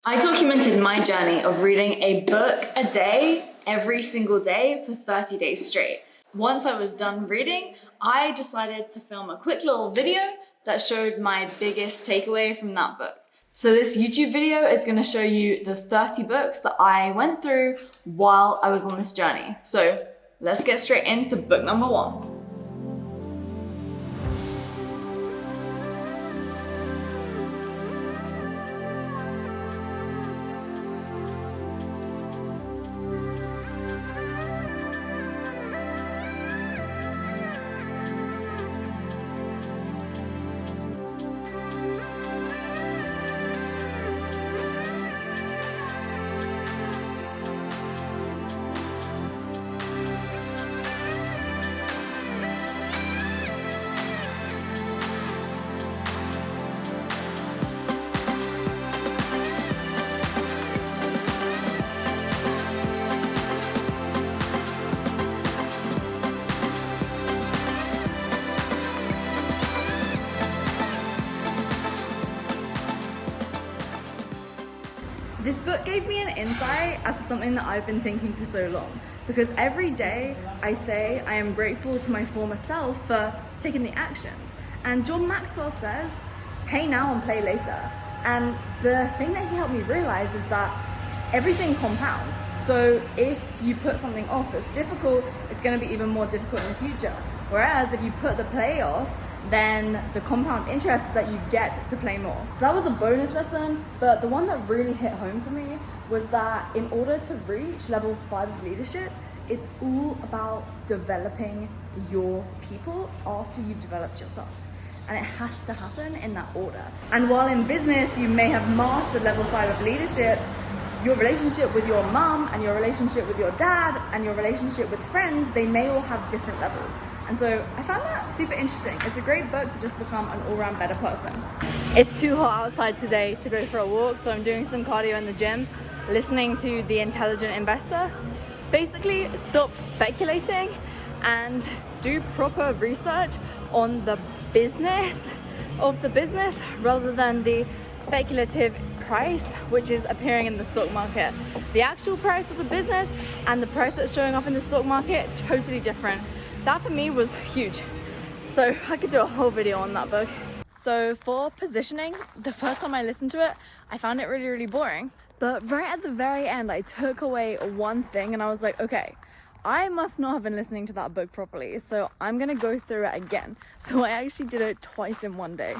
I documented my journey of reading a book a day, every single day for 30 days straight. Once I was done reading, I decided to film a quick little video that showed my biggest takeaway from that book. So this YouTube video is going to show you the 30 books that I went through while I was on this journey. So let's get straight into book number 1. This book gave me an insight as to something that I've been thinking for so long, because every day I say I am grateful to my former self for taking the actions. And John Maxwell says, pay now and play later. And the thing that he helped me realize is that everything compounds. So if you put something off that's difficult, it's going to be even more difficult in the future. Whereas if you put the play off, then the compound interest that you get to play more. So that was a bonus lesson, but the one that really hit home for me was that in order to reach level 5 of leadership, it's all about developing your people after you've developed yourself. And it has to happen in that order. And while in business you may have mastered level 5 of leadership, your relationship with your mum and your relationship with your dad and your relationship with friends, they may all have different levels. And so I found that super interesting. It's a great book to just become an all-round better person. It's too hot outside today to go for a walk, so I'm doing some cardio in the gym, listening to The Intelligent Investor. Basically, stop speculating and do proper research on the business of the business rather than the speculative price which is appearing in the stock market. The actual price of the business and the price that's showing up in the stock market, totally different. That for me was huge. So I could do a whole video on that book. So for positioning, the first time I listened to it, I found it really, really boring. But right at the very end, I took away one thing and I was like, okay, I must not have been listening to that book properly. So I'm gonna go through it again. So I actually did it twice in one day.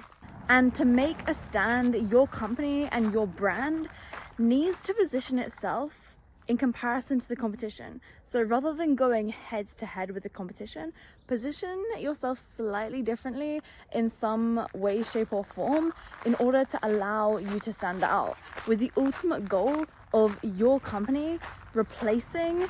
And to make a stand, your company and your brand needs to position itself in comparison to the competition. So rather than going head to head with the competition, position yourself slightly differently in some way, shape or form in order to allow you to stand out, with the ultimate goal of your company replacing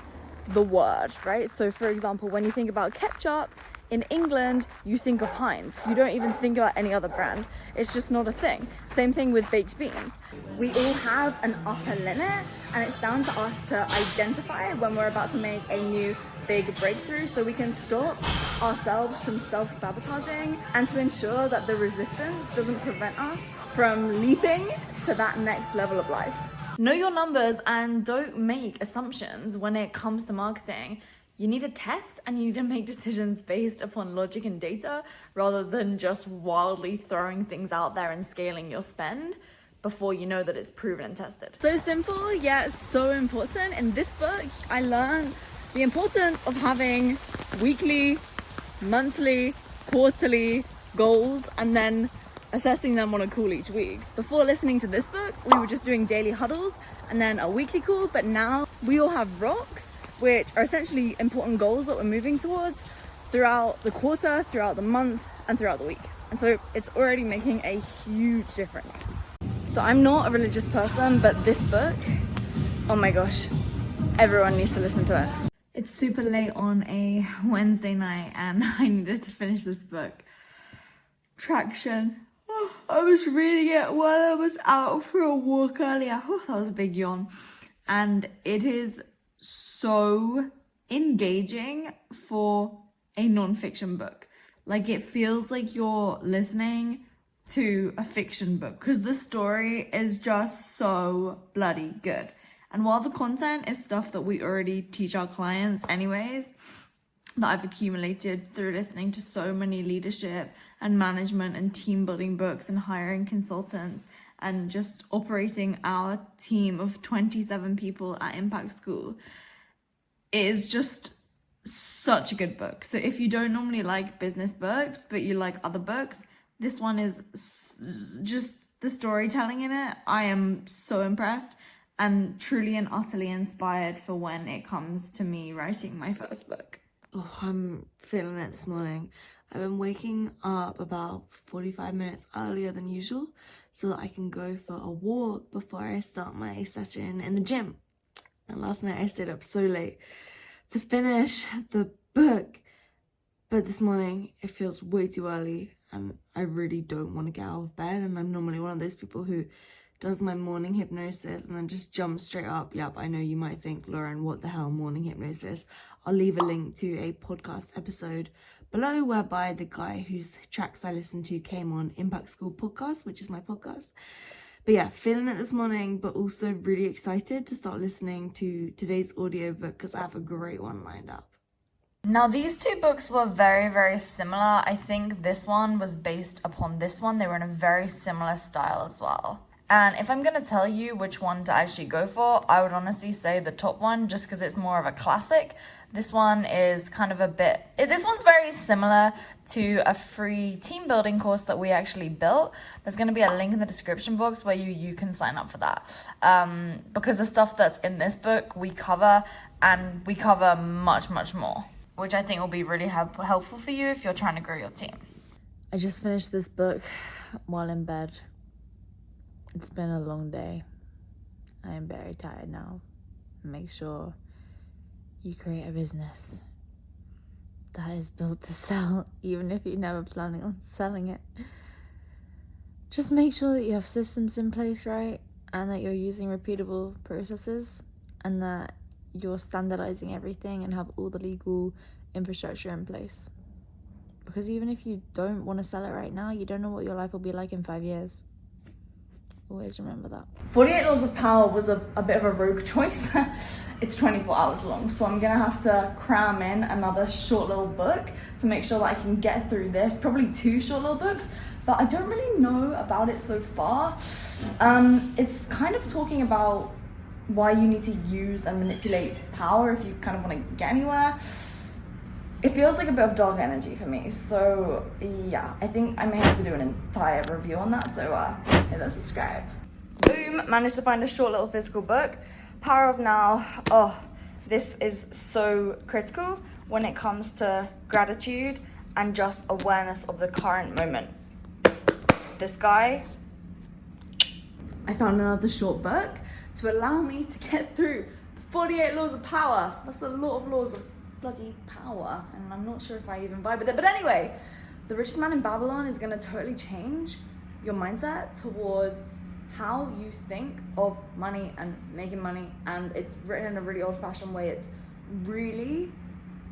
the word, right? So for example, when you think about ketchup, in England, you think of Heinz. You don't even think about any other brand. It's just not a thing. Same thing with baked beans. We all have an upper limit, and it's down to us to identify when we're about to make a new big breakthrough so we can stop ourselves from self-sabotaging and to ensure that the resistance doesn't prevent us from leaping to that next level of life. Know your numbers and don't make assumptions when it comes to marketing. You need to test and you need to make decisions based upon logic and data rather than just wildly throwing things out there and scaling your spend before you know that it's proven and tested. So simple, yet so important. In this book, I learned the importance of having weekly, monthly, quarterly goals and then assessing them on a call each week. Before listening to this book, we were just doing daily huddles and then a weekly call, but now we all have rocks, which are essentially important goals that we're moving towards throughout the quarter, throughout the month, and throughout the week. And so it's already making a huge difference. So I'm not a religious person, but this book, oh my gosh, everyone needs to listen to it. It's super late on a Wednesday night and I needed to finish this book. Traction. I was reading it while I was out for a walk earlier. That was a big yawn. And it is so engaging for a non-fiction book. Like, it feels like you're listening to a fiction book because the story is just so bloody good. And while the content is stuff that we already teach our clients anyways, that I've accumulated through listening to so many leadership and management and team building books and hiring consultants and just operating our team of 27 people at Impact School, it is just such a good book. So if you don't normally like business books, but you like other books, this one is just the storytelling in it. I am so impressed and truly and utterly inspired for when it comes to me writing my first book. Oh, I'm feeling it this morning. I've been waking up about 45 minutes earlier than usual so that I can go for a walk before I start my session in the gym. And last night I stayed up so late to finish the book. But this morning it feels way too early and I really don't want to get out of bed. And I'm normally one of those people who does my morning hypnosis and then just jumps straight up. Yep, I know you might think, Lauren, what the hell, morning hypnosis? I'll leave a link to a podcast episode below whereby the guy whose tracks I listened to came on Impact School podcast, which is my podcast. But yeah, feeling it this morning, but also really excited to start listening to today's audiobook because I have a great one lined up. Now, these two books were very, very similar. I think this one was based upon this one. They were in a very similar style as well. And if I'm going to tell you which one to actually go for, I would honestly say the top one, just because it's more of a classic. This one is kind of this one's very similar to a free team building course that we actually built. There's going to be a link in the description box where you can sign up for that. Because the stuff that's in this book, we cover, and we cover much, much more, which I think will be really helpful for you if you're trying to grow your team. I just finished this book while in bed. It's been a long day. I am very tired now. Make sure you create a business that is built to sell, even if you're never planning on selling it. Just make sure that you have systems in place, right? And that you're using repeatable processes and that you're standardizing everything and have all the legal infrastructure in place. Because even if you don't want to sell it right now, you don't know what your life will be like in 5 years. Always remember that. 48 Laws of Power was a bit of a rogue choice. It's 24 hours long, so I'm gonna have to cram in another short little book to make sure that I can get through this, probably 2 short little books, but I don't really know about it so far. It's kind of talking about why you need to use and manipulate power if you kind of want to get anywhere. It feels like a bit of dark energy for me, so yeah, I think I may have to do an entire review on that, so hit that subscribe. Boom, managed to find a short little physical book. Power of Now. Oh, this is so critical when it comes to gratitude and just awareness of the current moment. This guy. I found another short book to allow me to get through the 48 Laws of Power. That's a lot of laws of bloody power, and I'm not sure if I even vibe with it. But anyway, The Richest Man in Babylon is going to totally change your mindset towards how you think of money and making money, and it's written in a really old-fashioned way. It's really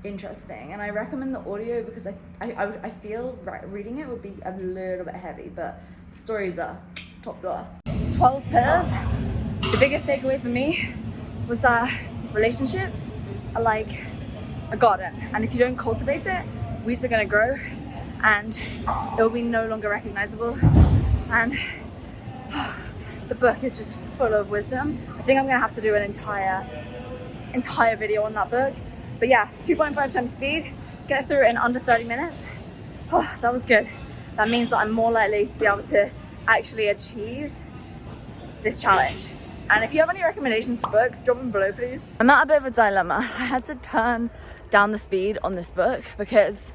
interesting, and I recommend the audio because I feel reading it would be a little bit heavy, but the stories are top door. 12 pillars. The biggest takeaway for me was that relationships are like a garden, and if you don't cultivate it, weeds are going to grow and it will be no longer recognizable. And the book is just full of wisdom. I think I'm going to have to do an entire video on that book. But yeah, 2.5 times speed, get through it in under 30 minutes. Oh, that was good. That means that I'm more likely to be able to actually achieve this challenge. And if you have any recommendations for books, drop them below, please. I'm at a bit of a dilemma. I had to turn down the speed on this book because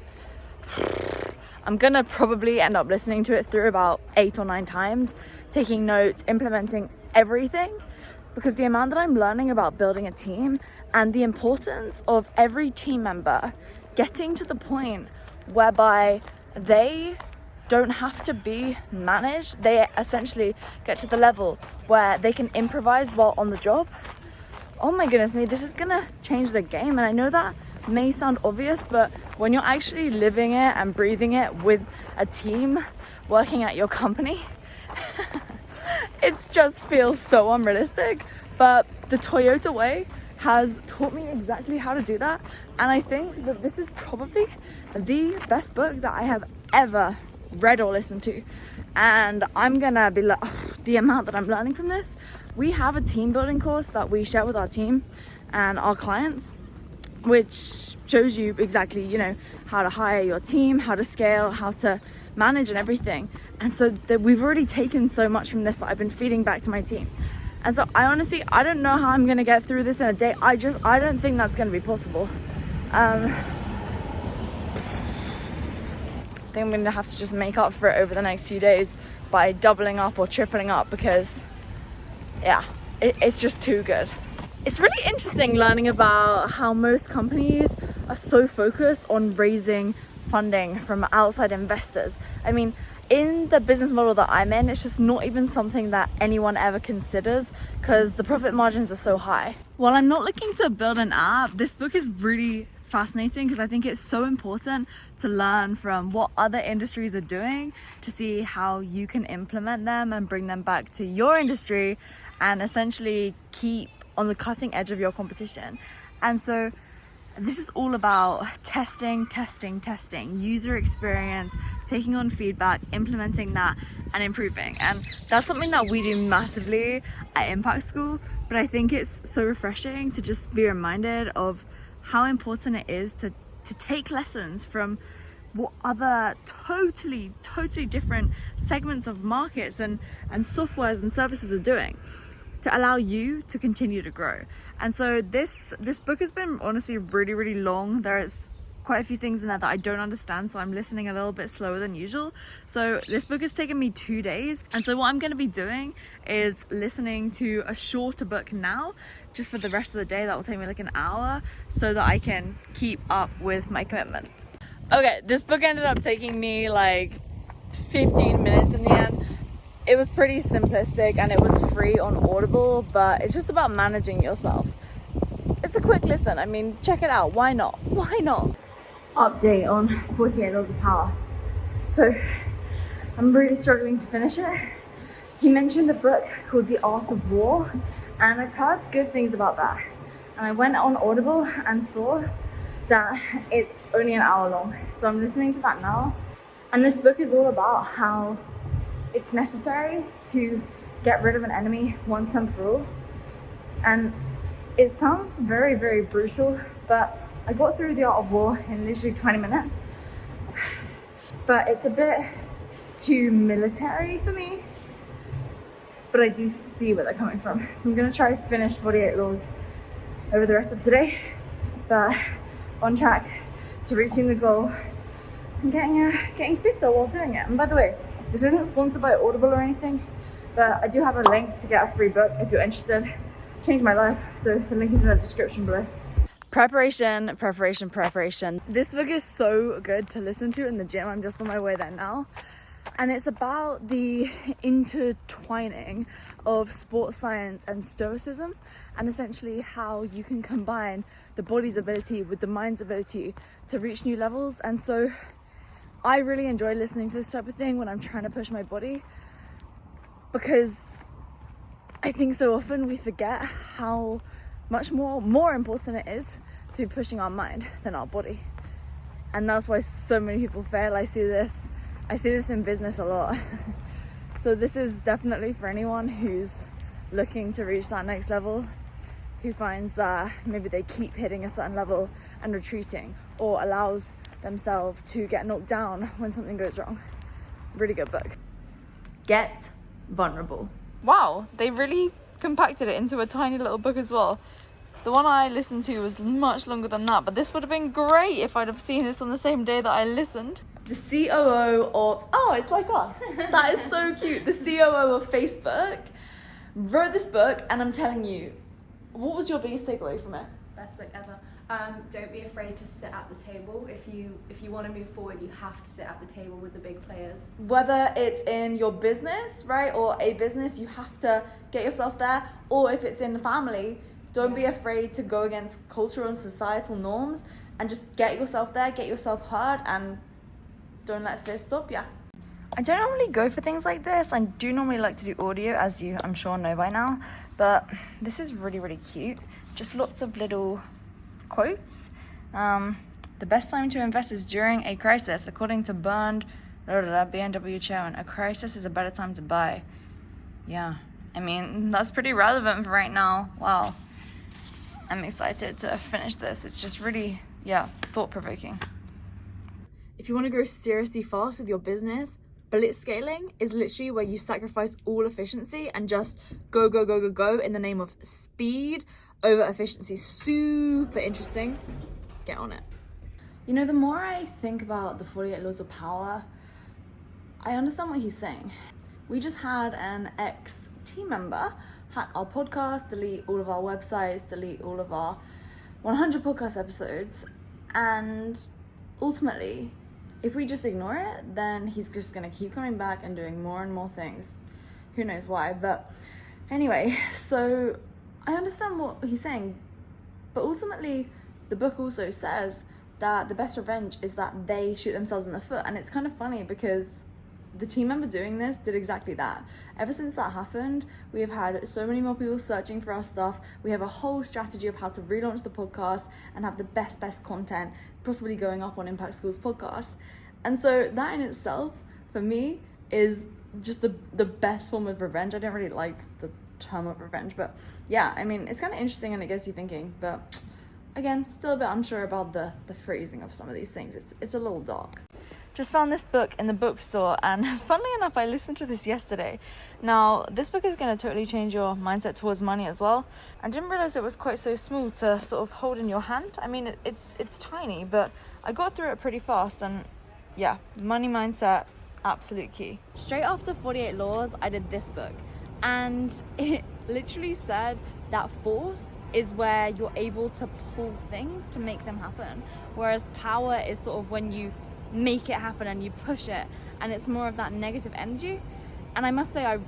I'm gonna probably end up listening to it through about 8 or 9 times, taking notes, implementing everything, because the amount that I'm learning about building a team and the importance of every team member getting to the point whereby they don't have to be managed. They essentially get to the level where they can improvise while on the job. Oh my goodness me, this is gonna change the game. And I know that may sound obvious, but when you're actually living it and breathing it with a team working at your company, it just feels so unrealistic. But the Toyota way has taught me exactly how to do that, and I think that this is probably the best book that I have ever read or listened to. And I'm gonna be like, the amount that I'm learning from this. We have a team building course that we share with our team and our clients, which shows you exactly, you know, how to hire your team, how to scale, how to manage and everything. And so we've already taken so much from this that I've been feeding back to my team. And so I don't know how I'm gonna get through this in a day. I don't think that's gonna be possible. I think I'm gonna have to just make up for it over the next few days by doubling up or tripling up, because yeah, it's just too good. It's really interesting learning about how most companies are so focused on raising funding from outside investors. I mean, in the business model that I'm in, it's just not even something that anyone ever considers because the profit margins are so high. While I'm not looking to build an app, this book is really fascinating because I think it's so important to learn from what other industries are doing to see how you can implement them and bring them back to your industry and essentially keep on the cutting edge of your competition. And so this is all about testing, user experience, taking on feedback, implementing that and improving. And that's something that we do massively at Impact School, but I think it's so refreshing to just be reminded of how important it is to take lessons from what other totally different segments of markets and softwares and services are doing to allow you to continue to grow. And so this book has been honestly really long. There's quite a few things in there that I don't understand, so I'm listening a little bit slower than usual. So this book has taken me 2 days, and so what I'm going to be doing is listening to a shorter book now just for the rest of the day. That will take me like an hour so that I can keep up with my commitment. Okay, this book ended up taking me like 15 minutes in the end. It was pretty simplistic and it was free on Audible, but it's just about managing yourself. It's a quick listen. I mean, check it out. Why not? Update on 48 Laws of Power. So I'm really struggling to finish it. He mentioned a book called The Art of War, and I've heard good things about that. And I went on Audible and saw that it's only an hour long. So I'm listening to that now. And this book is all about how it's necessary to get rid of an enemy once and for all. And it sounds very brutal, but I got through The Art of War in literally 20 minutes. But it's a bit too military for me. But I do see where they're coming from. So I'm gonna try to finish 48 Laws over the rest of today. But on track to reaching the goal and getting fitter while doing it. And by the way, this isn't sponsored by Audible or anything, but I do have a link to get a free book if you're interested. Changed my life, so the link is in the description below. Preparation. This book is so good to listen to in the gym. I'm just on my way there now. And it's about the intertwining of sports science and stoicism, and essentially how you can combine the body's ability with the mind's ability to reach new levels. And so I really enjoy listening to this type of thing when I'm trying to push my body, because I think so often we forget how much more important it is to be pushing our mind than our body. And that's why so many people fail. I see this in business a lot. So this is definitely for anyone who's looking to reach that next level, who finds that maybe they keep hitting a certain level and retreating, or allows themselves to get knocked down when something goes wrong. Really good book. Get vulnerable. Wow, they really compacted it into a tiny little book as well. The one I listened to was much longer than that, but this would have been great if I'd have seen this on the same day that I listened. The COO of, oh, it's like us. That is so cute. The COO of Facebook wrote this book, and I'm telling you, what was your biggest takeaway from it? Best book ever. Don't be afraid to sit at the table. If you want to move forward, you have to sit at the table with the big players. Whether it's in your business, right, or a business, you have to get yourself there. Or if it's in the family, don't be afraid to go against cultural and societal norms and just get yourself there, get yourself heard, and don't let fear stop you. I don't normally go for things like this. I do normally like to do audio, as you I'm sure know by now, but this is really, really cute. Just lots of little quotes. The best time to invest is during a crisis, according to Bernd, BMW chairman. A crisis is a better time to buy. Yeah, I mean, that's pretty relevant for right now. Wow. I'm excited to finish this. It's just really, thought-provoking. If you want to go seriously fast with your business, blitzscaling is literally where you sacrifice all efficiency and just go in the name of speed over efficiency. Super interesting. Get on it. You know, the more I think about the 48 Laws of Power, I understand what he's saying. We just had an ex-team member hack our podcast, delete all of our websites, delete all of our 100 podcast episodes, and ultimately, if we just ignore it, then he's just gonna keep coming back and doing more and more things. Who knows why, but anyway, so I understand what he's saying, but ultimately, the book also says that the best revenge is that they shoot themselves in the foot, and it's kind of funny because the team member doing this did exactly that. Ever since that happened, we have had so many more people searching for our stuff. We have a whole strategy of how to relaunch the podcast and have the best content possibly going up on Impact School's podcast. And so that in itself, for me, is just the best form of revenge. I don't really like the term of revenge, but yeah, I mean, it's kind of interesting and it gets you thinking, but again, still a bit unsure about the phrasing of some of these things. It's a little dark. Just found this book in the bookstore, and funnily enough, I listened to this yesterday. Now, this book is going to totally change your mindset towards money as well. I didn't realize it was quite so small to sort of hold in your hand. I mean, it's tiny, but I got through it pretty fast, and yeah, money mindset, absolute key. Straight after 48 Laws, I did this book, and it literally said that force is where you're able to pull things to make them happen, whereas power is sort of when you make it happen and you push it, and it's more of that negative energy. And I must say I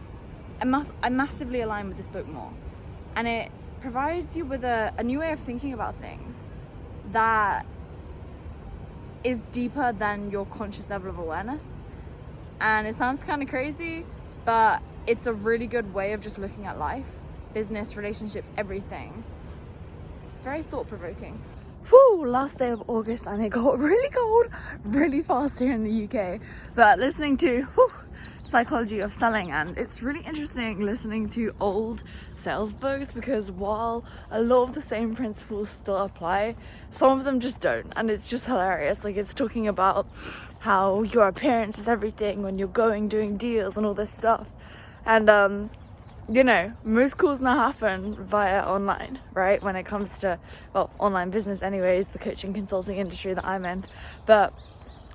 massively align with this book more, and it provides you with a new way of thinking about things that is deeper than your conscious level of awareness. And it sounds kind of crazy, but it's a really good way of just looking at life, business, relationships, everything. Very thought-provoking. Whew, last day of August, and it got really cold really fast here in the UK. But listening to Psychology of Selling, and it's really interesting listening to old sales books, because while a lot of the same principles still apply, some of them just don't, and it's just hilarious. Like, it's talking about how your appearance is everything when you're doing deals and all this stuff, and you know, most calls now happen via online, right? When it comes to, well, online business anyways, the coaching consulting industry that I'm in. But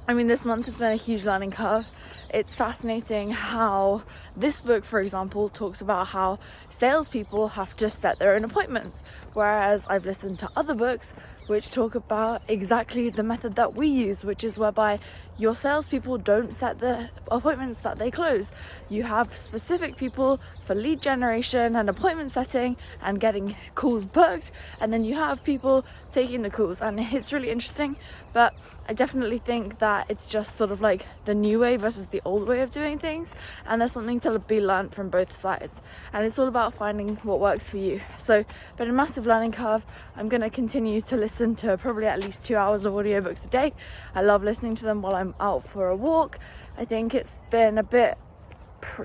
I mean, this month has been a huge learning curve. It's fascinating how this book, for example, talks about how salespeople have to set their own appointments, whereas I've listened to other books which talk about exactly the method that we use, which is whereby your salespeople don't set the appointments that they close. You have specific people for lead generation and appointment setting and getting calls booked, and then you have people taking the calls, and it's really interesting. But I definitely think that it's just sort of like the new way versus the old way of doing things, and there's something to be learned from both sides, and it's all about finding what works for you. So, been a massive learning curve. I'm going to continue to listen to probably at least 2 hours of audiobooks a day. I love listening to them while I'm out for a walk. I think it's been a bit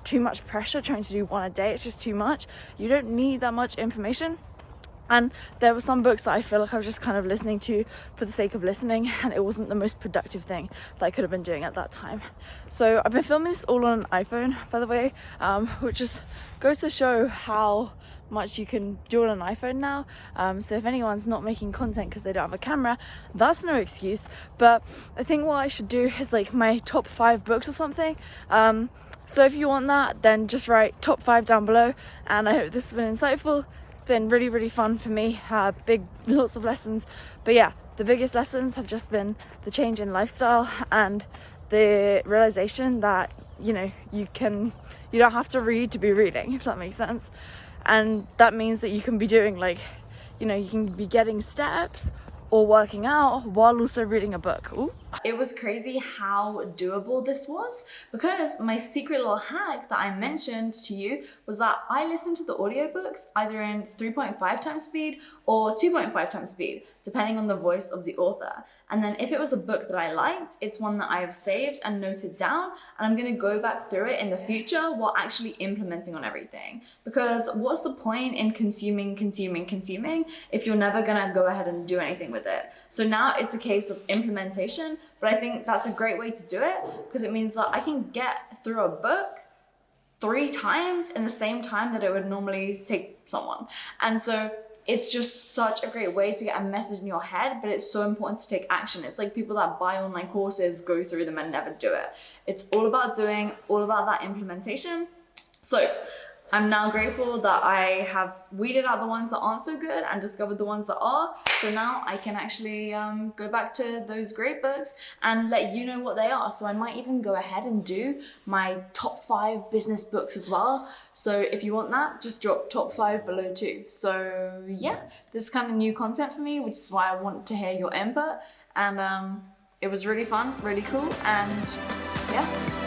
too much pressure trying to do one a day. It's just too much. You don't need that much information. And there were some books that I feel like I was just kind of listening to for the sake of listening, and it wasn't the most productive thing that I could have been doing at that time. So I've been filming this all on an iPhone, by the way, which just goes to show how much you can do on an iPhone now. So if anyone's not making content because they don't have a camera, that's no excuse. But I think what I should do is like my top 5 books or something. So if you want that, then just write top 5 down below, and I hope this has been insightful. It's been really, really fun for me, lots of lessons. But yeah, the biggest lessons have just been the change in lifestyle and the realization that, you know, you don't have to read to be reading, if that makes sense. And that means that you can be doing, like, you know, you can be getting steps, or working out while also reading a book. Ooh. It was crazy how doable this was, because my secret little hack that I mentioned to you was that I listened to the audiobooks either in 3.5 times speed or 2.5 times speed, depending on the voice of the author. And then if it was a book that I liked, it's one that I have saved and noted down, and I'm gonna go back through it in the future while actually implementing on everything. Because what's the point in consuming if you're never gonna go ahead and do anything with it? So now it's a case of implementation, but I think that's a great way to do it, because it means that I can get through a book 3 times in the same time that it would normally take someone. And so it's just such a great way to get a message in your head, but it's so important to take action. It's like people that buy online courses, go through them and never do it. It's all about doing, all about that implementation. So I'm now grateful that I have weeded out the ones that aren't so good and discovered the ones that are. So now I can actually go back to those great books and let you know what they are. So I might even go ahead and do my top 5 business books as well. So if you want that, just drop top 5 below too. So yeah, this is kind of new content for me, which is why I want to hear your input. And it was really fun, really cool, and yeah.